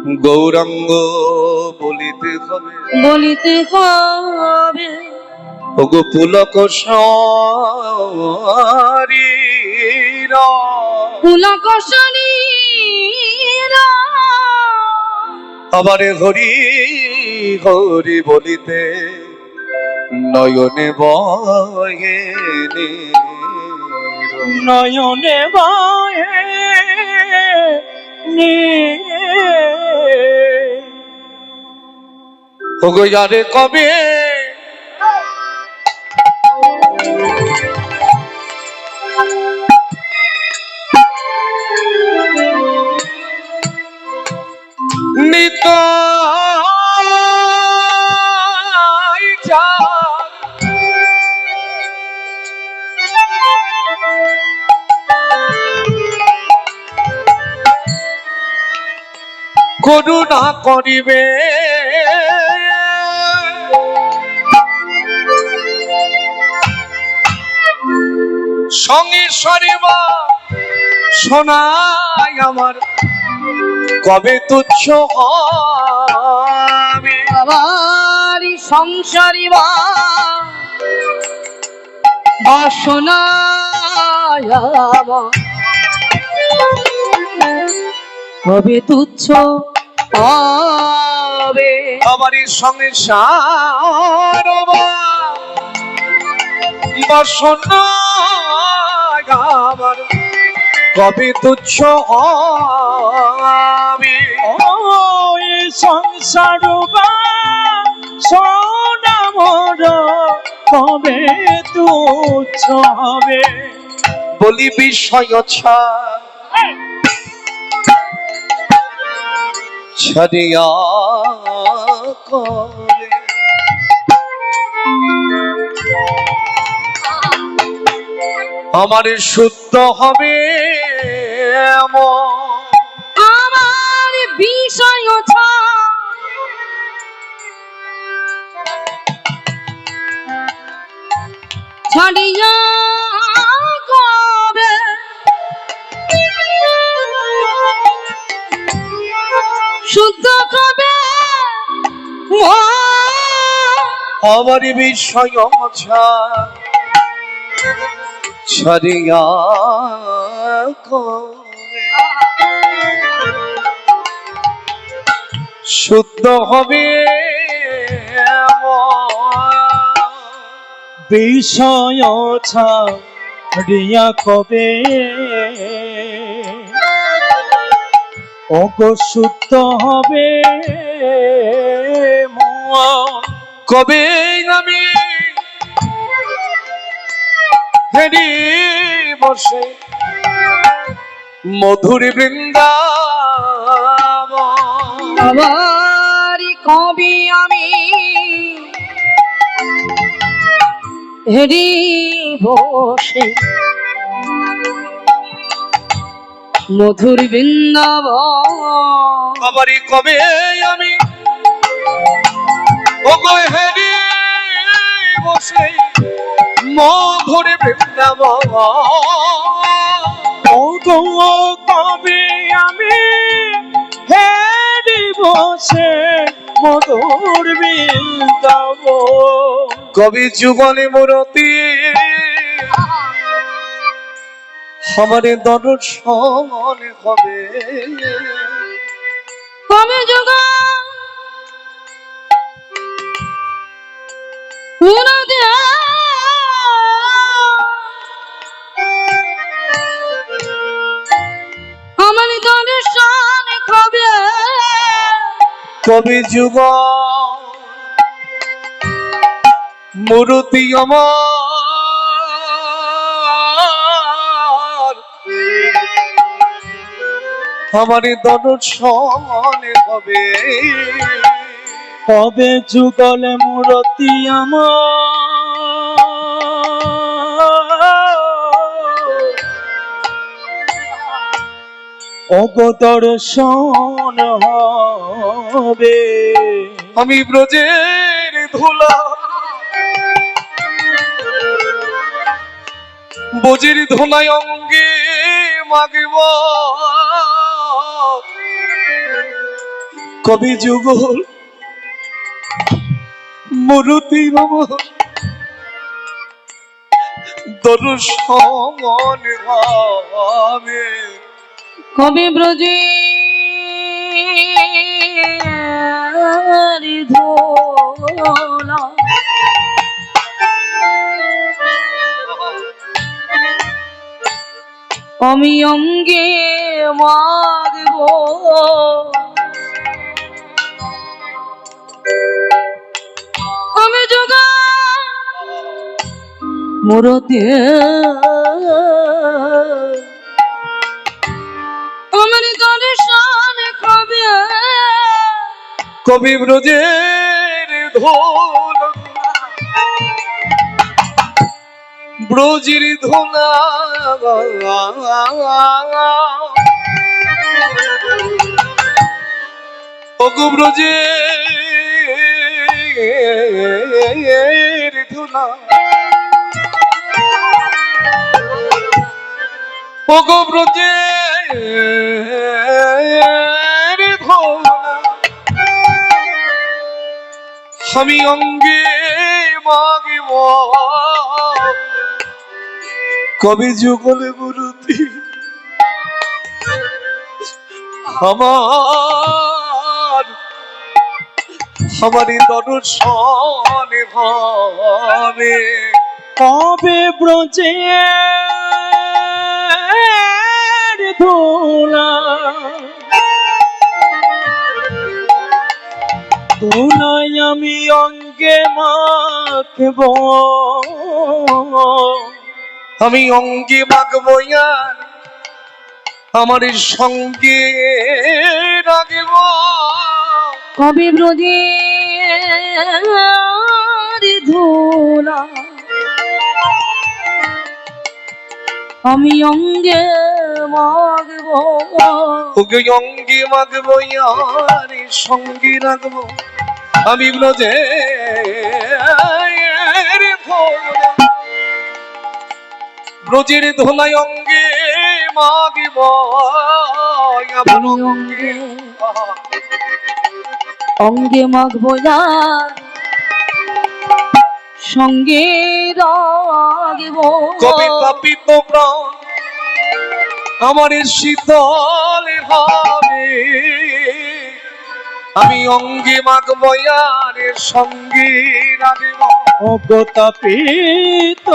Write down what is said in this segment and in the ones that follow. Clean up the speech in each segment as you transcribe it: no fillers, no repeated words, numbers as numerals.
গৌরাঙ্গ বলিতে হবে বলিতে হবে ওগো পুলক শরীরা পুলক শরীরা আবার হরি হরি বলিতে নয়নে বহে নয়নে বয়ে ওগো যারে কবে নিতাই যা করুণা করিবে সঙ্গে সরিবা শোনাই আমার কবে তুচ্ছ হবে আবার সংসারী বাসনা হবে তুচ্ছ হবে আমারই সংসার বাসনা আমার কবে তুচ্ছ হবে ওই সংসার সোনা মোর কবে তুচ্ছ হবে বলি বিষয় ছাড়িয়া করে আমার শুদ্ধ হবে আমার বিষয় ছাড়িয়া কবে শুদ্ধ কবে আমার বিষয় ছাড়িয়া করে শুদ্ধ হবে বিষয় ছাড়িয়া কবে অগ শুদ্ধ হবে কবে আমি হেরি বসে মধুর বৃন্দাবন আবার কবি আমি হেরি বসে মধুর বৃন্দাবন আবারই কবে আমি ওগো হেরি বসে মধুর বৃন্দাবন ওগো কবে আমি হেরি বসে মধুর বৃন্দাবন কবি যুগলে মূরতি আমার দর্শন হবে কবে যুগ আমার দর্শন কবে কবি যুগ মূরতি আমার দর্শন হবে কবে যুগলে মূরতি আমার ওগো দর্শন হবে আমি ব্রজের ধুলা বজির ধুলাই অঙ্গে মাগব কবি যুগল মূরতি আমার দর্শন হবে কবি ব্রজে ধোলা আমি অঙ্গে মাগব আমি যোগা মূরতি আমার দর্শন কবে কবি ব্রজের ধোল ব্রজের ধোলা ওগো ব্রজের ধোলা ওগো ব্রজের ধোলা আমি অঙ্গে মাগিব কবি যুগলে মূরতি আমারই দর্শন ভাবে কবে ব্রজে ধুলা ধুলায় আমি অঙ্গে মাখব আমি অঙ্গে মাগব আর আমার সঙ্গে রাখব কবি ব্রজে ধুলা আমি অঙ্গে মাগব ওকে অঙ্গে মাগব আর সঙ্গে রাখব আমি ব্রজের ধোলায় অঙ্গে মাগব আমি অঙ্গে অঙ্গে মাগব সঙ্গে রাগব কবিতা পিত প্রাণ আমার শীতল ভাবে আমি অঙ্গে মাগব আর সঙ্গে রাগব অগতাপিত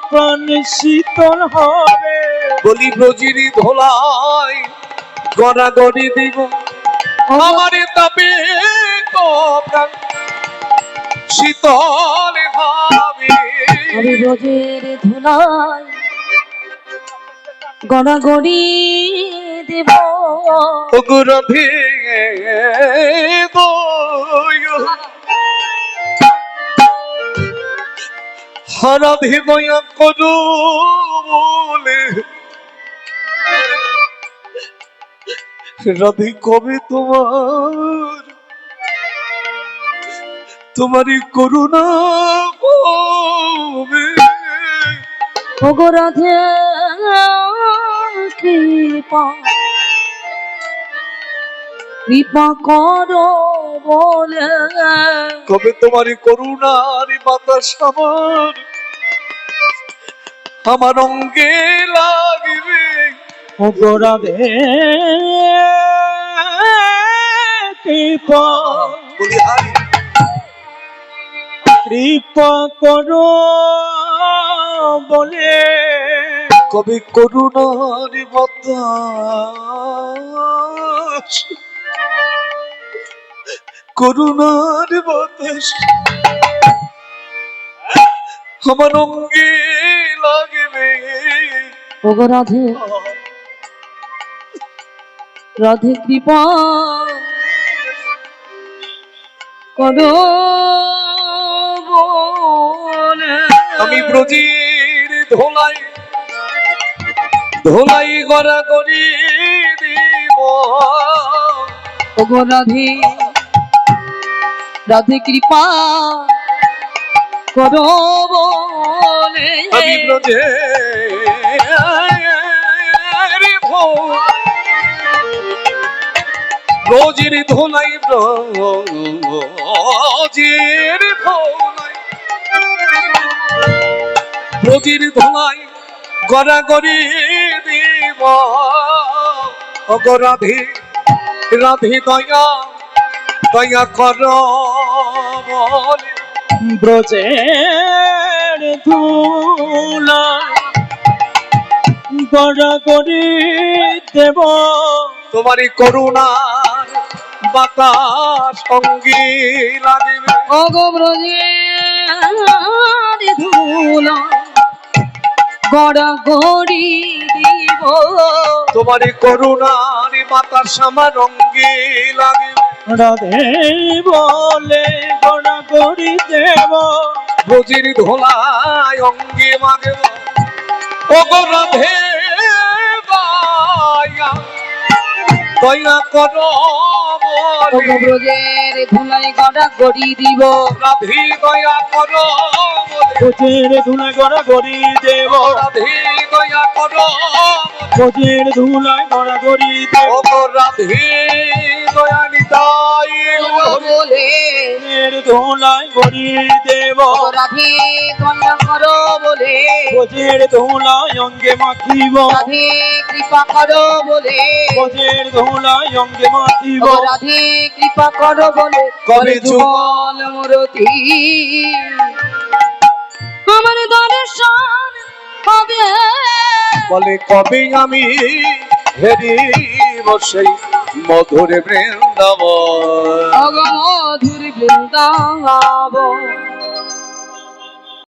প্রাণ শীতল হবে বলি ব্রজের ধোলায় গড়াগড়ি দিব আমার তাপে প্রাণ শীতল ভাবে আমি ব্রজের ধুলায় গড়াগড়ি দেব রাধে রাধে দয়া করো বলে রাধে কবে তোমারই করুণা কবে ওগো রাধে কৃপা কৃপা করো বলে কবে তোমারই করুণার বাতাস আমার অঙ্গে লাগবে অগরাধে কৃপা বলি হারি কৃপা করো বলে কবে করুণার বাতাস করুণার বাতাস আমার অঙ্গে লাগবে ওগো রাধে রাধে কৃপা করো বলে আমি ব্রজের ধোলাই ধোলাই গড়াগড়ি দিব ওগো রাধে রাধে কৃপা করো বলে আমি ব্রজের ব্রজের ধোলাই ব্রজের ধোলাই ব্রজের ধোলাই গড়াগড়ি দিব ওগো রাধে রাধে দয়া দয়া কর বলে ব্রজের ধুলায় গড়াগড়ি দেব তোমারই করুণার বাতাস সঙ্গী লাগিবে ওগো ব্রজের ধুলা গড়া গড়ি দিব তোমারই করুণার বাতাস আমার অঙ্গে লাগিবে রাধে বলে গড়াগড়ি দেব ব্রজের ধোলায় অঙ্গে মাগব ওগো রাধে দয়া দয়া করো ওগো বলে ব্রজের ধুলাই গড়া গড়ি দিব রাধে দয়া করো বলে ব্রজের ধুলায় গড়াগড়ি দেব রাধে দয়া করো ব্রজের ধুলায় গড়াগড়ি দেব ওগো রাধে দয়া নিতাই বলে ব্রজের ধুলায় গড়ি দেব ওগো রাধে দয়া করো বলে ব্রজের ধুলায় অঙ্গে মাখিব রাধে কৃপা করো বলে ব্রজের ধুলায় অঙ্গে মাখিব ওগো রাধে কৃপা করো বলে কবে যুগল মূরতি আমার দর্শন হবে বলে কবে আমি হেরিব সেই মধুর বৃন্দাবন অগমধুর বৃন্দাবন